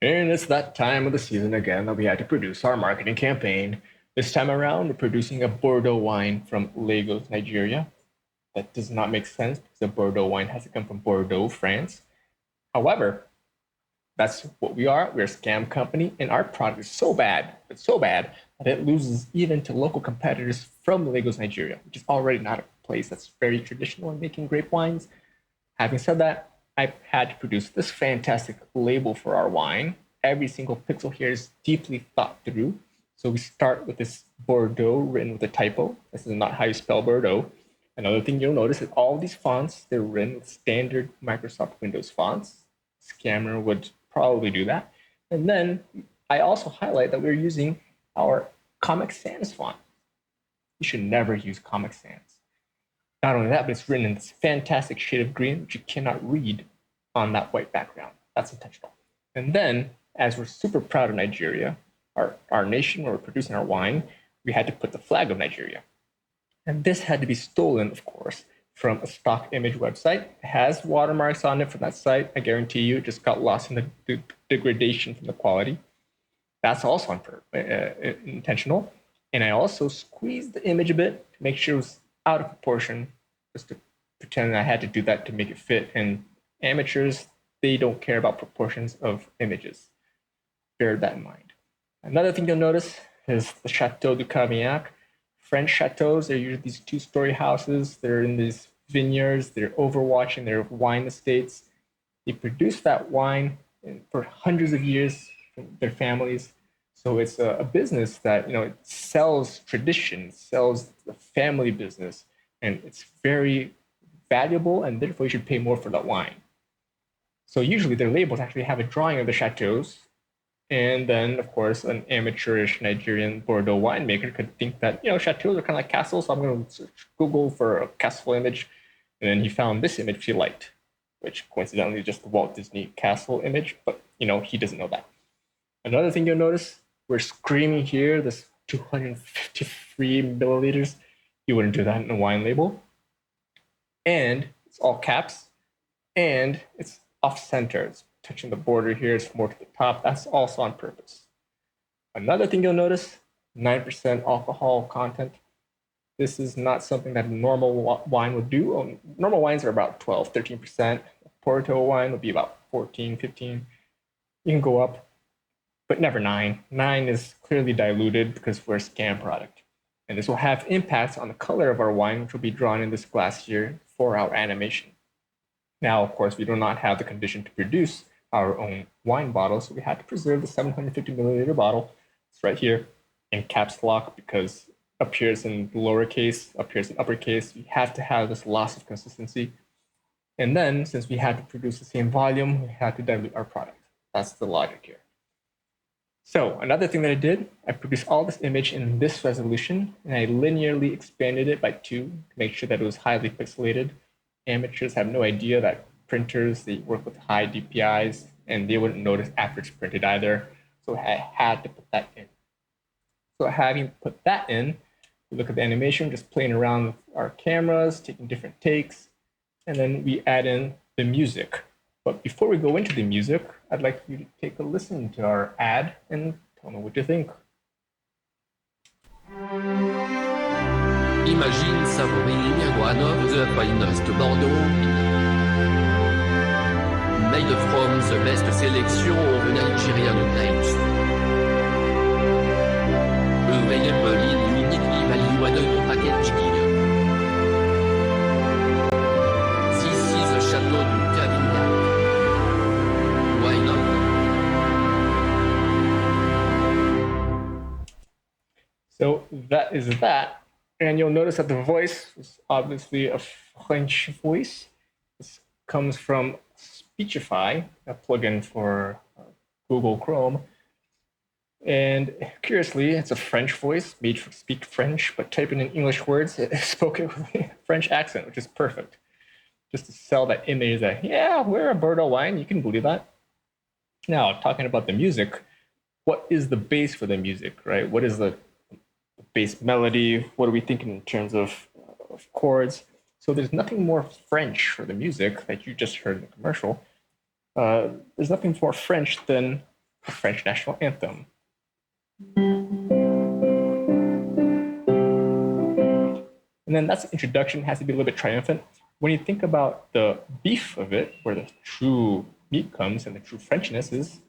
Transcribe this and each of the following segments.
And it's that time of the season again that we had to produce our marketing campaign. This time around, we're producing a Bordeaux wine from Lagos, Nigeria. That does not make sense because the Bordeaux wine has to come from Bordeaux, France. However, that's what we are. We're a scam company, and our product is so bad, it's so bad that it loses even to local competitors from Lagos, Nigeria, which is already not a place that's very traditional in making grape wines. Having said that, I had to produce this fantastic label for our wine. Every single pixel here is deeply thought through. So we start with this Bordeaux written with a typo. This is not how you spell Bordeaux. Another thing you'll notice is all these fonts, they're written with standard Microsoft Windows fonts. Scammer would probably do that. And then I also highlight that we're using our Comic Sans font. You should never use Comic Sans. Not only that, but it's written in this fantastic shade of green, which you cannot read on that white background. That's intentional. And then, as we're super proud of Nigeria, our nation where we're producing our wine, we had to put the flag of Nigeria. And this had to be stolen, of course, from a stock image website. It has watermarks on it from that site. I guarantee you it just got lost in the degradation from the quality. That's also intentional. And I also squeezed the image a bit to make sure it was out of proportion, just to pretend I had to do that to make it fit. And amateurs, they don't care about proportions of images. Bear that in mind. Another thing you'll notice is the Chateau du Cavignac. French chateaus, they're usually these two-story houses. They're in these vineyards. They're overwatching their wine estates. They produce that wine for hundreds of years from their families. So it's a business that it sells tradition, sells the family business, and it's very valuable, and therefore you should pay more for that wine. So usually their labels actually have a drawing of the chateaus, and then of course an amateurish Nigerian Bordeaux winemaker could think that chateaus are kind of like castles. So I'm going to search Google for a castle image, and then he found this image he liked, which coincidentally is just the Walt Disney castle image, but he doesn't know that. Another thing you'll notice, we're screaming here, this 253 milliliters. You wouldn't do that in a wine label. And it's all caps, and it's off center. It's touching the border here. It's more to the top. That's also on purpose. Another thing you'll notice, 9% alcohol content. This is not something that a normal wine would do. Normal wines are about 12, 13%. Porto wine would be about 14, 15. You can go up, but never 9. 9 is clearly diluted because we're a scam product. And this will have impacts on the color of our wine, which will be drawn in this glass here for our animation. Now, of course, we do not have the condition to produce our own wine bottle, so we had to preserve the 750 milliliter bottle. It's right here in caps lock because appears in lowercase, appears in uppercase. We have to have this loss of consistency. And then, since we had to produce the same volume, we had to dilute our product. That's the logic here. So another thing that I did, I produced all this image in this resolution, and I linearly expanded it by 2 to make sure that it was highly pixelated. Amateurs have no idea that printers, they work with high DPIs, and they wouldn't notice after it's printed either. So I had to put that in. So having put that in, we look at the animation, just playing around with our cameras, taking different takes, and then we add in the music. But before we go into the music, I'd like you to take a listen to our ad and tell me what you think. Imagine savouring one of the finest Bordeaux made from the best selection of Nigerian grapes. Available in uniquely valuable packaging. This is the Chateau du Cavignac. Why not? So that is that. And you'll notice that the voice is obviously a French voice. This comes from Speechify, a plugin for Google Chrome. And curiously, it's a French voice made to speak French, but typing in English words, it spoken with a French accent, which is perfect. Just to sell that image that, yeah, we're a Bordeaux wine. You can believe that. Now, talking about the music, what is the base for the music, right? What is the bass melody? What are we thinking in terms of chords? So there's nothing more French for the music that you just heard in the commercial. There's nothing more French than the French national anthem. And then that's the introduction, has to be a little bit triumphant. When you think about the beef of it, where the true meat comes and the true Frenchness is,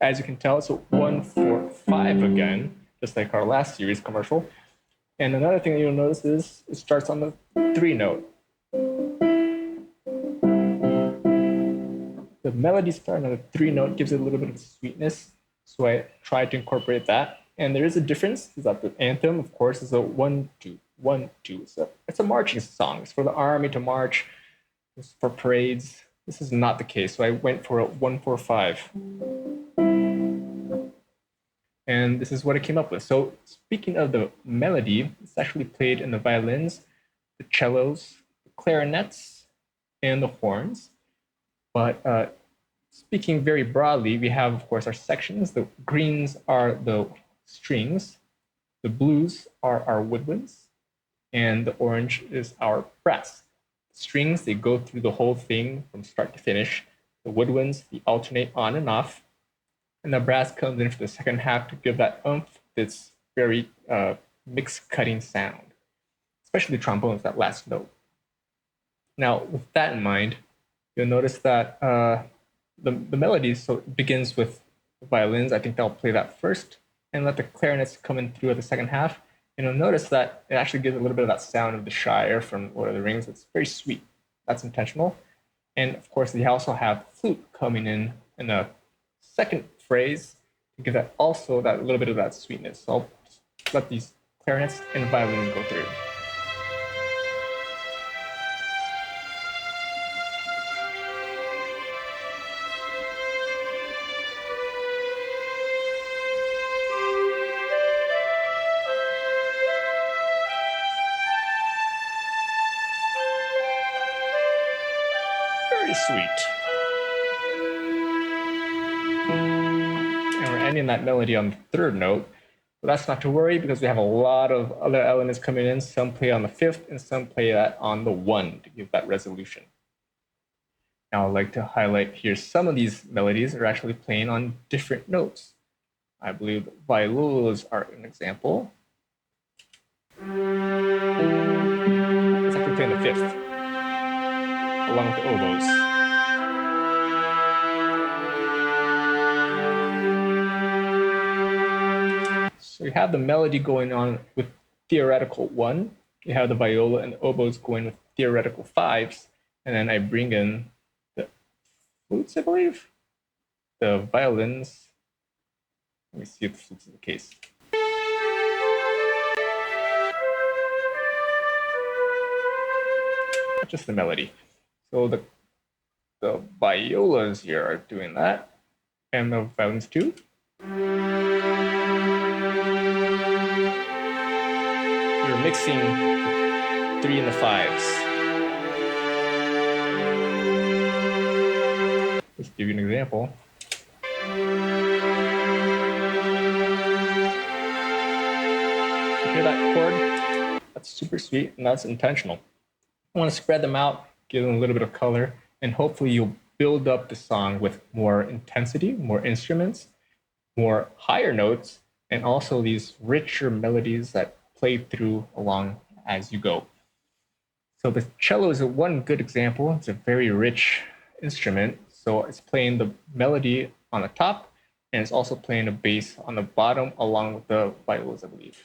as you can tell, it's a 1-4-5 again, just like our last series commercial. And another thing that you'll notice is it starts on the 3 note. The melody starting on the 3 note gives it a little bit of sweetness, so I tried to incorporate that. And there is a difference, is that the anthem, of course, is a 1-2, 1-2. It's a marching song. It's for the army to march. It's for parades. This is not the case, so I went for a 1-4-5. And this is what I came up with. So speaking of the melody, it's actually played in the violins, the cellos, the clarinets, and the horns. But speaking very broadly, we have, of course, our sections. The greens are the strings, the blues are our woodwinds, and the orange is our brass. The strings, they go through the whole thing from start to finish. The woodwinds, they alternate on and off. And the brass comes in for the second half to give that oomph, this very mixed cutting sound, especially the trombones, that last note. Now, with that in mind, you'll notice that the melody begins with the violins. I think they'll play that first and let the clarinets come in through at the second half. And you'll notice that it actually gives a little bit of that sound of the Shire from Lord of the Rings. It's very sweet. That's intentional. And of course, they also have flute coming in the second phrase to give that also that little bit of that sweetness. So I'll let these clarinets and violin go through. Very sweet. And we're ending that melody on the 3rd note. But that's not to worry because we have a lot of other elements coming in. Some play on the 5th and some play that on the 1 to give that resolution. Now I'd like to highlight here some of these melodies are actually playing on different notes. I believe violas are an example. It's actually playing the 5th, along with the oboes. So you have the melody going on with theoretical 1. You have the viola and the oboes going with theoretical 5s. And then I bring in the flutes, I believe. The violins. Let me see if the flutes is the case. Just the melody. So the violas here are doing that. And the violins too. You're mixing the 3 and the 5s. Let's give you an example. You hear that chord? That's super sweet, and that's intentional. I want to spread them out, give them a little bit of color, and hopefully you'll build up the song with more intensity, more instruments, more higher notes, and also these richer melodies that play through along as you go. So the cello is one good example. It's a very rich instrument. So it's playing the melody on the top, and it's also playing a bass on the bottom along with the violas, I believe.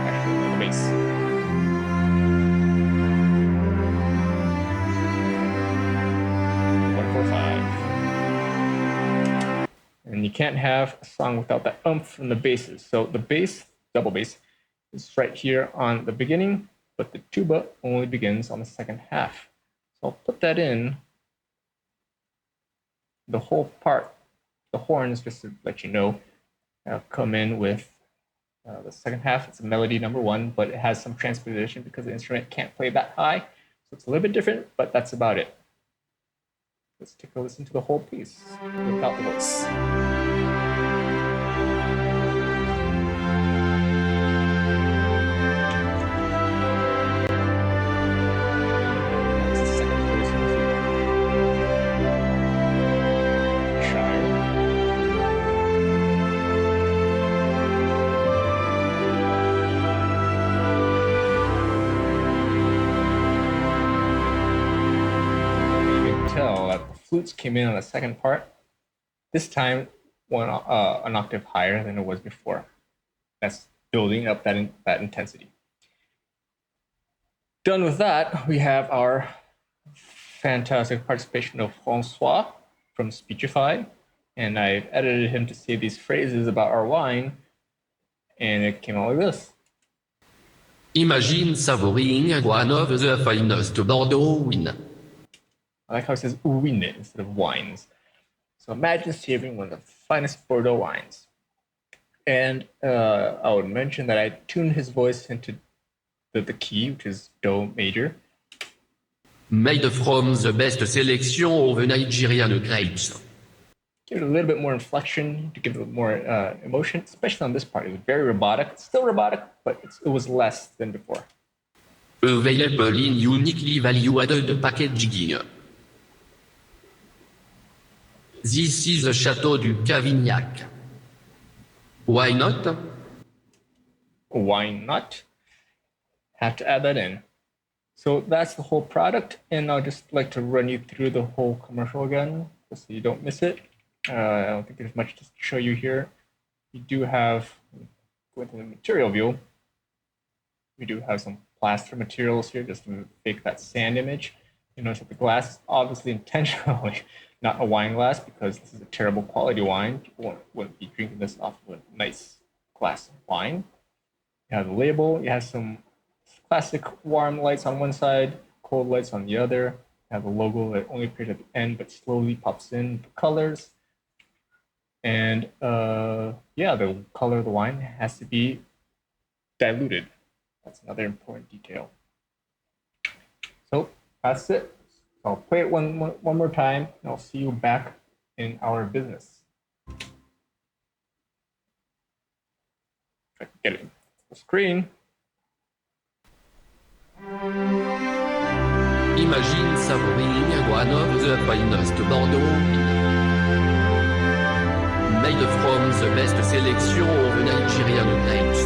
Actually, the bass. And you can't have a song without that oomph from the basses. So the bass, double bass, is right here on the beginning, but the tuba only begins on the second half. So I'll put that in the whole part. The horns, just to let you know, come in with the second half. It's a melody number 1, but it has some transposition because the instrument can't play that high. So it's a little bit different, but that's about it. Let's take a listen to the whole piece without the voice. flutes came in on the second part. This time, an octave higher than it was before. That's building up that intensity. Done with that, we have our fantastic participation of Francois from Speechify, and I've edited him to say these phrases about our wine, and it came out like this. Imagine savoring one of the finest Bordeaux wine. I like how it says wine instead of wines. So imagine savoring one of the finest Bordeaux wines. And I would mention that I tuned his voice into the key, which is Do major. Made from the best selection of Nigerian grapes. Give it a little bit more inflection to give it more emotion, especially on this part. It was very robotic. It's still robotic, but it was less than before. Available in uniquely value-added packaging. This is the Chateau du Cavignac. Why not? Why not? Have to add that in. So that's the whole product, and I'll just like to run you through the whole commercial again, just so you don't miss it. I don't think there's much to show you here. We do have, go into the material view, we do have some plaster materials here just to fake that sand image. You notice that the glass is obviously intentionally not a wine glass because this is a terrible quality wine. People wouldn't be drinking this off of a nice glass of wine. You have the label, you have some classic warm lights on one side, cold lights on the other. You have the logo that only appears at the end but slowly pops in the colors. And yeah, the color of the wine has to be diluted. That's another important detail. So that's it. So I'll play it one more time, and I'll see you back in our business. If I can get it on the screen. Imagine savoring one of the finest Bordeaux wine. Made from the best selection of Nigerian grapes.